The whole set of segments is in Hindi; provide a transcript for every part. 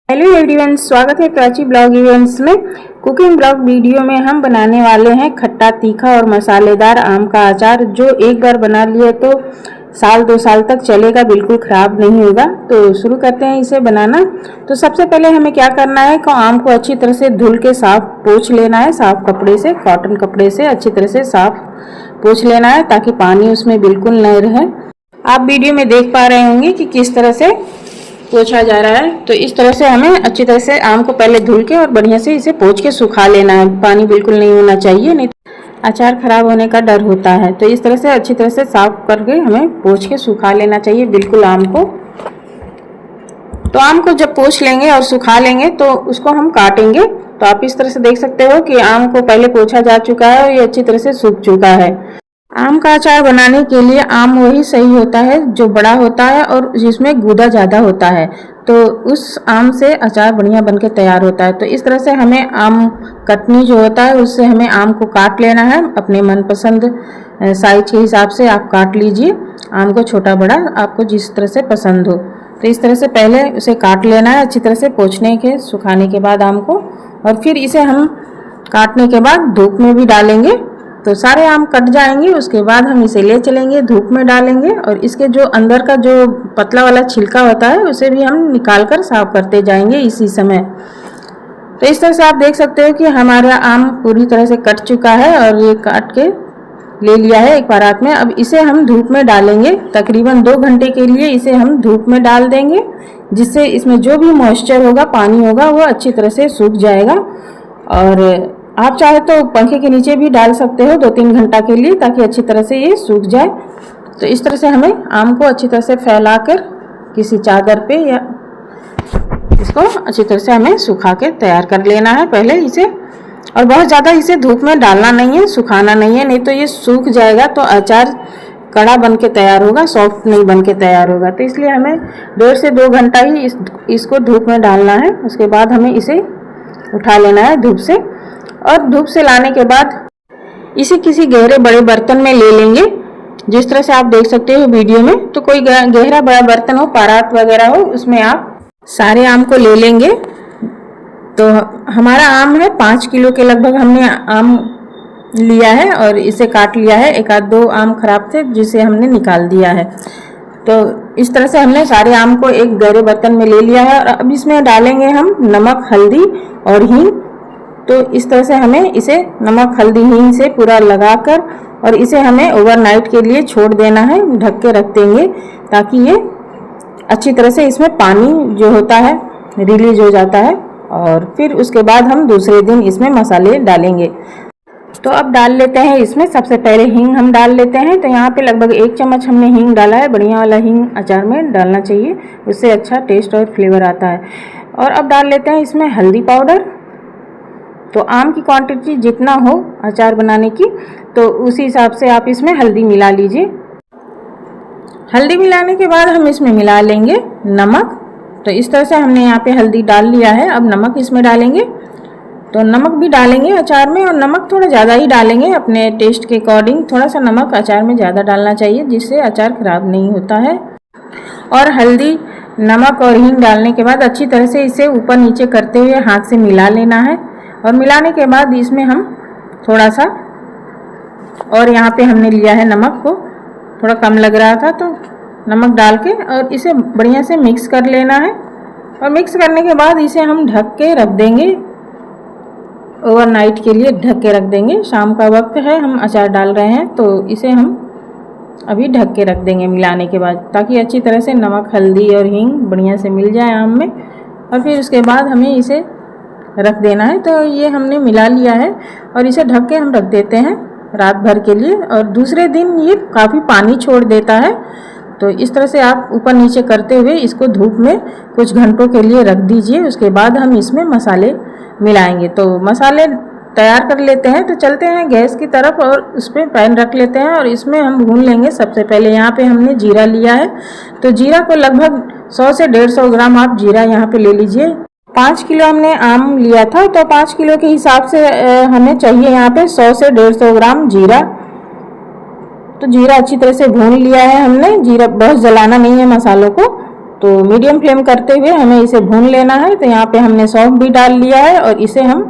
हेलो एवरीवन, स्वागत है प्राची ब्लॉग इवेंट्स में। कुकिंग ब्लॉग वीडियो में हम बनाने वाले हैं खट्टा तीखा और मसालेदार आम का अचार, जो एक बार बना लिए तो साल 2 साल तक चलेगा, बिल्कुल ख़राब नहीं होगा। तो शुरू करते हैं इसे बनाना। तो सबसे पहले हमें क्या करना है कि आम को अच्छी तरह से धुल के साफ पोंछ लेना है। साफ कपड़े से, कॉटन कपड़े से अच्छी तरह से साफ पोंछ लेना है ताकि पानी उसमें बिल्कुल न रहे। आप वीडियो में देख पा रहे होंगे कि किस तरह से पोंछा जा रहा है। तो इस तरह से हमें अच्छी तरह से आम को पहले धुल के और बढ़िया से इसे पोंछ के सुखा लेना है। पानी बिल्कुल नहीं होना चाहिए, नहीं तो अचार खराब होने का डर होता है। तो इस तरह से अच्छी तरह से साफ करके हमें पोंछ के सुखा लेना चाहिए बिल्कुल आम को। तो आम को जब पोंछ लेंगे और सुखा लेंगे तो उसको हम काटेंगे। तो आप इस तरह से देख सकते हो कि आम को पहले पोंछा जा चुका है और ये अच्छी तरह से सूख चुका है। आम का अचार बनाने के लिए आम वही सही होता है जो बड़ा होता है और जिसमें गूदा ज़्यादा होता है। तो उस आम से अचार बढ़िया बनके तैयार होता है। तो इस तरह से हमें आम कटनी जो होता है उससे हमें आम को काट लेना है। अपने मनपसंद साइज के हिसाब से आप काट लीजिए आम को, छोटा बड़ा आपको जिस तरह से पसंद हो। तो इस तरह से पहले उसे काट लेना है अच्छी तरह से पोंछने के सुखाने के बाद आम को, और फिर इसे हम काटने के बाद धूप में भी डालेंगे। तो सारे आम कट जाएंगे, उसके बाद हम इसे ले चलेंगे धूप में डालेंगे, और इसके जो अंदर का जो पतला वाला छिलका होता है उसे भी हम निकाल कर साफ करते जाएंगे इसी समय। तो इस तरह से आप देख सकते हो कि हमारा आम पूरी तरह से कट चुका है और ये काट के ले लिया है एक बारात में। अब इसे हम धूप में डालेंगे, तकरीबन 2 घंटे के लिए इसे हम धूप में डाल देंगे, जिससे इसमें जो भी मॉइस्चर होगा, पानी होगा, वो अच्छी तरह से सूख जाएगा। और आप चाहे तो पंखे के नीचे भी डाल सकते हो 2-3 घंटा के लिए, ताकि अच्छी तरह से ये सूख जाए। तो इस तरह से हमें आम को अच्छी तरह से फैलाकर किसी चादर पे या इसको अच्छी तरह से हमें सुखा के तैयार कर लेना है पहले इसे। और बहुत ज़्यादा इसे धूप में डालना नहीं है, सुखाना नहीं है, नहीं तो ये सूख जाएगा तो अचार कड़ा बन के तैयार होगा, सॉफ्ट नहीं बन के तैयार होगा। तो इसलिए हमें 1.5 से 2 घंटा ही इसको धूप में डालना है। उसके बाद हमें इसे उठा लेना है धूप से, और धूप से लाने के बाद इसे किसी गहरे बड़े बर्तन में ले लेंगे, जिस तरह से आप देख सकते हो वीडियो में। तो कोई गहरा बड़ा बर्तन हो, परात वगैरह हो, उसमें आप सारे आम को ले लेंगे। तो हमारा आम है 5 किलो के लगभग हमने आम लिया है, और इसे काट लिया है। 1-2 आम खराब थे जिसे हमने निकाल दिया है। तो इस तरह से हमने सारे आम को एक गहरे बर्तन में ले लिया है, और अब इसमें डालेंगे हम नमक, हल्दी और हींग। तो इस तरह से हमें इसे नमक, हल्दी, हींग से पूरा लगाकर, और इसे हमें ओवरनाइट के लिए छोड़ देना है, ढक के रख देंगे, ताकि ये अच्छी तरह से इसमें पानी जो होता है रिलीज हो जाता है। और फिर उसके बाद हम दूसरे दिन इसमें मसाले डालेंगे। तो अब डाल लेते हैं इसमें सबसे पहले हींग हम डाल लेते हैं। तो यहाँ पे लगभग 1 चम्मच हमने हींग डाला है। बढ़िया वाला हींग अचार में डालना चाहिए, उससे अच्छा टेस्ट और फ्लेवर आता है। और अब डाल लेते हैं इसमें हल्दी पाउडर। तो आम की क्वांटिटी जितना हो अचार बनाने की, तो उसी हिसाब से आप इसमें हल्दी मिला लीजिए। हल्दी मिलाने के बाद हम इसमें मिला लेंगे नमक। तो इस तरह से हमने यहाँ पे हल्दी डाल लिया है। अब नमक इसमें डालेंगे। तो नमक भी डालेंगे अचार में, और नमक थोड़ा ज़्यादा ही डालेंगे अपने टेस्ट के अकॉर्डिंग। थोड़ा सा नमक अचार में ज़्यादा डालना चाहिए, जिससे अचार खराब नहीं होता है। और हल्दी, नमक और हींग डालने के बाद अच्छी तरह से इसे ऊपर नीचे करते हुए हाथ से मिला लेना है। और मिलाने के बाद इसमें हम थोड़ा सा, और यहाँ पे हमने लिया है नमक को, थोड़ा कम लग रहा था तो नमक डाल के, और इसे बढ़िया से मिक्स कर लेना है। और मिक्स करने के बाद इसे हम ढक के रख देंगे, ओवरनाइट के लिए ढक के रख देंगे। शाम का वक्त है, हम अचार डाल रहे हैं, तो इसे हम अभी ढक के रख देंगे मिलाने के बाद, ताकि अच्छी तरह से नमक, हल्दी और हींग बढ़िया से मिल जाए आम में। और फिर उसके बाद हमें इसे रख देना है। तो ये हमने मिला लिया है, और इसे ढक के हम रख देते हैं रात भर के लिए। और दूसरे दिन ये काफ़ी पानी छोड़ देता है। तो इस तरह से आप ऊपर नीचे करते हुए इसको धूप में कुछ घंटों के लिए रख दीजिए। उसके बाद हम इसमें मसाले मिलाएंगे। तो मसाले तैयार कर लेते हैं। तो चलते हैं गैस की तरफ, और उस पर पैन रख लेते हैं, और इसमें हम भून लेंगे। सबसे पहले यहाँ पे हमने जीरा लिया है। तो जीरा को लगभग 100 से 150 ग्राम आप जीरा यहाँ पे ले लीजिए। 5 किलो हमने आम लिया था, तो 5 किलो के हिसाब से हमें चाहिए यहाँ पे 100 से 150 ग्राम जीरा। तो जीरा अच्छी तरह से भून लिया है हमने। जीरा बहुत जलाना नहीं है मसालों को। तो मीडियम फ्लेम करते हुए हमें इसे भून लेना है। तो यहाँ पे हमने सौंफ भी डाल लिया है और इसे हम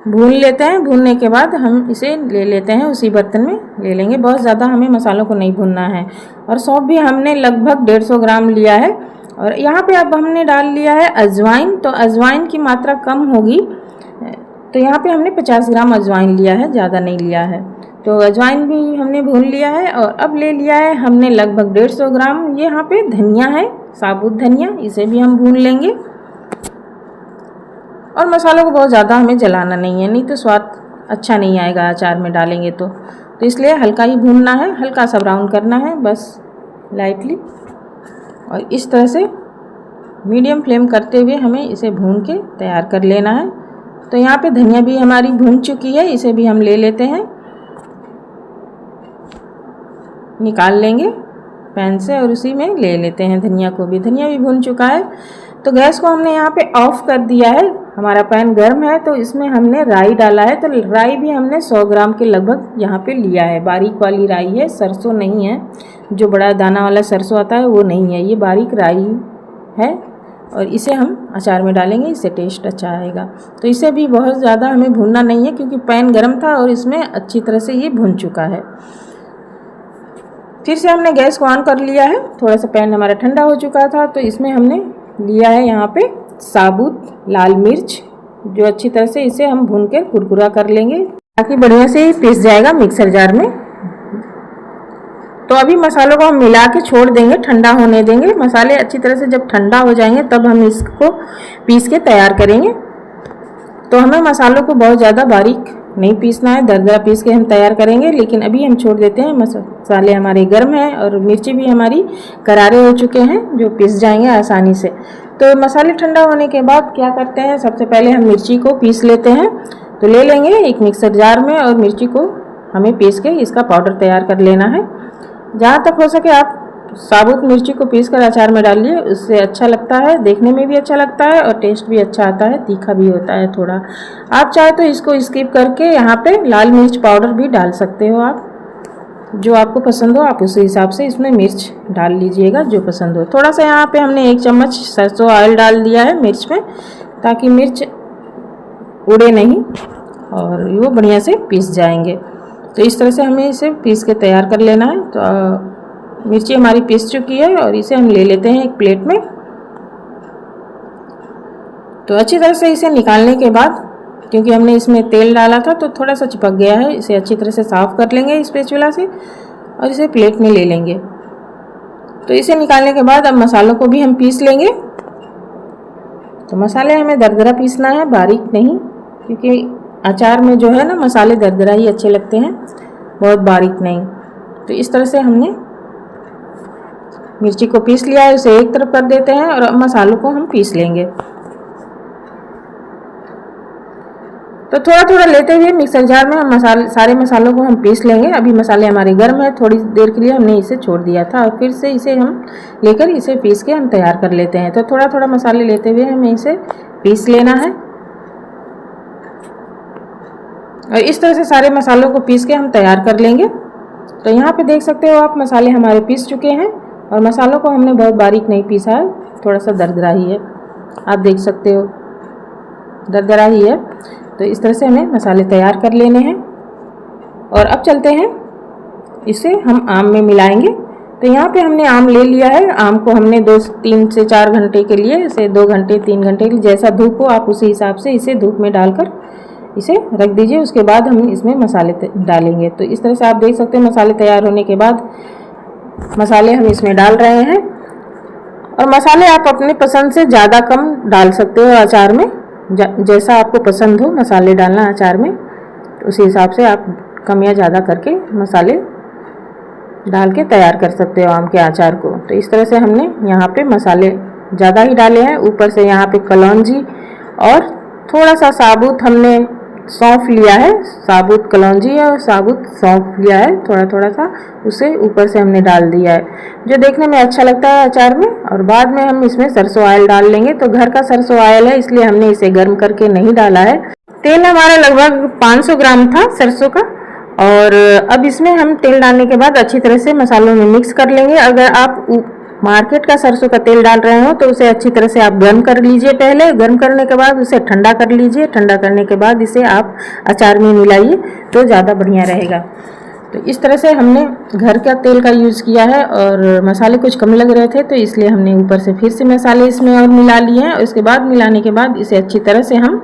भून लेते हैं। भूनने के बाद हम इसे ले लेते हैं, उसी बर्तन में ले लेंगे। बहुत ज़्यादा हमें मसालों को नहीं भूनना है। और सौंफ भी हमने लगभग 150 ग्राम लिया है। और यहाँ पे अब हमने डाल लिया है अजवाइन। तो अजवाइन की मात्रा कम होगी, तो यहाँ पे हमने 50 ग्राम अजवाइन लिया है, ज़्यादा नहीं लिया है। तो अजवाइन भी हमने भून लिया है। और अब ले लिया है हमने लगभग 150 ग्राम ये यहाँ पे धनिया है, साबुत धनिया, इसे भी हम भून लेंगे। और मसालों को बहुत ज़्यादा हमें जलाना नहीं है, नहीं तो स्वाद अच्छा नहीं आएगा अचार में डालेंगे तो इसलिए हल्का ही भूनना है, हल्का सा ब्राउन करना है बस, लाइटली। और इस तरह से मीडियम फ्लेम करते हुए हमें इसे भून के तैयार कर लेना है। तो यहाँ पे धनिया भी हमारी भून चुकी है, इसे भी हम ले लेते हैं, निकाल लेंगे पैन से और उसी में ले लेते हैं धनिया को भी। धनिया भी भून चुका है। तो गैस को हमने यहाँ पे ऑफ कर दिया है। हमारा पैन गर्म है, तो इसमें हमने राई डाला है। तो राई भी हमने 100 ग्राम के लगभग यहाँ पे लिया है। बारीक वाली राई है, सरसों नहीं है, जो बड़ा दाना वाला सरसों आता है वो नहीं है, ये बारीक राई है। और इसे हम अचार में डालेंगे, इससे टेस्ट अच्छा आएगा। तो इसे भी बहुत ज़्यादा हमें भूनना नहीं है, क्योंकि पैन गर्म था और इसमें अच्छी तरह से ये भून चुका है। फिर से हमने गैस को ऑन कर लिया है। थोड़ा सा पैन हमारा ठंडा हो चुका था, तो इसमें हमने लिया है यहाँ पे साबुत लाल मिर्च, जो अच्छी तरह से इसे हम भून कर कुरकुरा कर लेंगे, ताकि बढ़िया से पीस जाएगा मिक्सर जार में। तो अभी मसालों को हम मिला के छोड़ देंगे, ठंडा होने देंगे। मसाले अच्छी तरह से जब ठंडा हो जाएंगे तब हम इसको पीस के तैयार करेंगे। तो हमें मसालों को बहुत ज़्यादा बारीक नहीं पीसना है, दरदरा पीस के हम तैयार करेंगे। लेकिन अभी हम छोड़ देते हैं, मसाले हमारे गर्म हैं और मिर्ची भी हमारी करारे हो चुके हैं, जो पीस जाएंगे आसानी से। तो मसाले ठंडा होने के बाद क्या करते हैं, सबसे पहले हम मिर्ची को पीस लेते हैं। तो ले लेंगे एक मिक्सर जार में और मिर्ची को हमें पीस के इसका पाउडर तैयार कर लेना है। जहाँ तक हो सके आप साबुत मिर्ची को पीस कर अचार में डालिए, उससे अच्छा लगता है, देखने में भी अच्छा लगता है और टेस्ट भी अच्छा आता है, तीखा भी होता है थोड़ा। आप चाहे तो इसको स्किप करके यहाँ पे लाल मिर्च पाउडर भी डाल सकते हो। आप जो आपको पसंद हो आप उस हिसाब से इसमें मिर्च डाल लीजिएगा, जो पसंद हो। थोड़ा सा यहाँ पे हमने 1 चम्मच सरसों ऑयल डाल दिया है मिर्च में, ताकि मिर्च उड़े नहीं और वो बढ़िया से पीस जाएंगे। तो इस तरह से हमें इसे पीस के तैयार कर लेना है। तो मिर्ची हमारी पीस चुकी है और इसे हम ले लेते हैं एक प्लेट में। तो अच्छी तरह से इसे निकालने के बाद, क्योंकि हमने इसमें तेल डाला था तो थोड़ा सा चिपक गया है, इसे अच्छी तरह से साफ़ कर लेंगे इस स्पैचुला से और इसे प्लेट में ले लेंगे। तो इसे निकालने के बाद अब मसालों को भी हम पीस लेंगे। तो मसाले हमें दरदरा पीसना है, बारीक नहीं, क्योंकि अचार में जो है ना मसाले दरदरा ही अच्छे लगते हैं, बहुत बारीक नहीं। तो इस तरह से हमने मिर्ची को पीस लिया है, उसे एक तरफ कर देते हैं और अब मसालों को हम पीस लेंगे। तो थोड़ा थोड़ा लेते हुए मिक्सर जार में हम सारे मसालों को हम पीस लेंगे। अभी मसाले हमारे गर्म है, थोड़ी देर के लिए हमने इसे छोड़ दिया था और फिर से इसे हम लेकर इसे पीस के हम तैयार कर लेते हैं। तो थोड़ा थोड़ा मसाले लेते हुए हमें इसे पीस लेना है और इस तरह से सारे मसालों को पीस के हम तैयार कर लेंगे। तो यहाँ पे देख सकते हो आप, मसाले हमारे पीस चुके हैं और मसालों को हमने बहुत बारीक नहीं पीसा है, थोड़ा सा दरदरा ही है, आप देख सकते हो दरदरा ही है। तो इस तरह से हमें मसाले तैयार कर लेने हैं और अब चलते हैं इसे हम आम में मिलाएंगे। तो यहाँ पे हमने आम ले लिया है। आम को हमने 3 से 4 घंटे के लिए, इसे 2 घंटे 3 घंटे के लिए, जैसा धूप हो आप उसी हिसाब से इसे धूप में डालकर इसे रख दीजिए। उसके बाद हम इसमें मसाले डालेंगे। तो इस तरह से आप देख सकते हैं मसाले तैयार होने के बाद मसाले हम इसमें डाल रहे हैं। और मसाले आप अपने पसंद से ज़्यादा कम डाल सकते हो अचार में, जैसा आपको पसंद हो मसाले डालना अचार में, तो उसी हिसाब से आप कम या ज़्यादा करके मसाले डाल के तैयार कर सकते हो आम के अचार को। तो इस तरह से हमने यहाँ पे मसाले ज़्यादा ही डाले हैं। ऊपर से यहाँ पे कलौंजी और थोड़ा सा साबुत हमने सौंफ लिया है, साबुत कलौंजी और साबुत सौंफ लिया है, थोड़ा थोड़ा सा उसे ऊपर से हमने डाल दिया है, जो देखने में अच्छा लगता है अचार में। और बाद में हम इसमें सरसों ऑयल डाल लेंगे। तो घर का सरसों ऑयल है, इसलिए हमने इसे गर्म करके नहीं डाला है। तेल हमारा लगभग 500 ग्राम था सरसों का। और अब इसमें हम तेल डालने के बाद अच्छी तरह से मसालों में मिक्स कर लेंगे। अगर आप मार्केट का सरसों का तेल डाल रहे हो तो उसे अच्छी तरह से आप गर्म कर लीजिए। पहले गर्म करने के बाद उसे ठंडा कर लीजिए। ठंडा करने के बाद इसे आप अचार में मिलाइए तो ज़्यादा बढ़िया रहेगा। तो इस तरह से हमने घर का तेल का यूज़ किया है और मसाले कुछ कम लग रहे थे तो इसलिए हमने ऊपर से फिर से मसाले इसमें और मिला लिए हैं। और उसके बाद मिलाने के बाद इसे अच्छी तरह से हम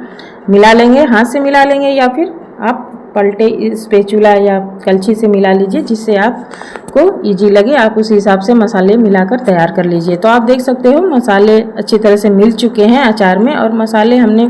मिला लेंगे, हाथ से मिला लेंगे या फिर आप पलटे स्पैचुला या कलछी से मिला लीजिए, जिससे आपको इजी लगे। आप उस हिसाब से मसाले मिलाकर तैयार कर लीजिए। तो आप देख सकते हो मसाले अच्छी तरह से मिल चुके हैं अचार में, और मसाले हमने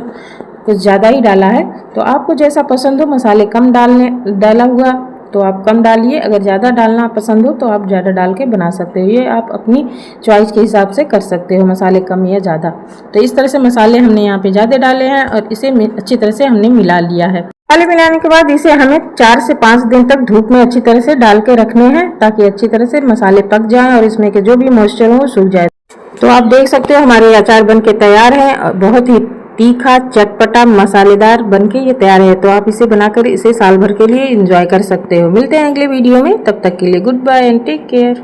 कुछ ज़्यादा ही डाला है। तो आपको जैसा पसंद हो, मसाले कम डाला हुआ तो आप कम डालिए, अगर ज़्यादा डालना पसंद हो तो आप ज़्यादा डाल के बना सकते हो। ये आप अपनी चॉइस के हिसाब से कर सकते हो, मसाले कम या ज़्यादा। तो इस तरह से मसाले हमने यहाँ पे ज़्यादा डाले हैं और इसे अच्छी तरह से हमने मिला लिया है। मसाले मिलाने के बाद इसे हमें 4 से 5 दिन तक धूप में अच्छी तरह से डाल के रखने हैं, ताकि अच्छी तरह से मसाले पक जाएं और इसमें के जो भी मॉइस्चर हो सूख जाए। तो आप देख सकते हो हमारे अचार बन के तैयार है। बहुत ही तीखा, चटपटा, मसालेदार बनके ये तैयार है। तो आप इसे बनाकर इसे साल भर के लिए एंजॉय कर सकते हो। मिलते हैं अगले वीडियो में, तब तक के लिए goodbye and take care.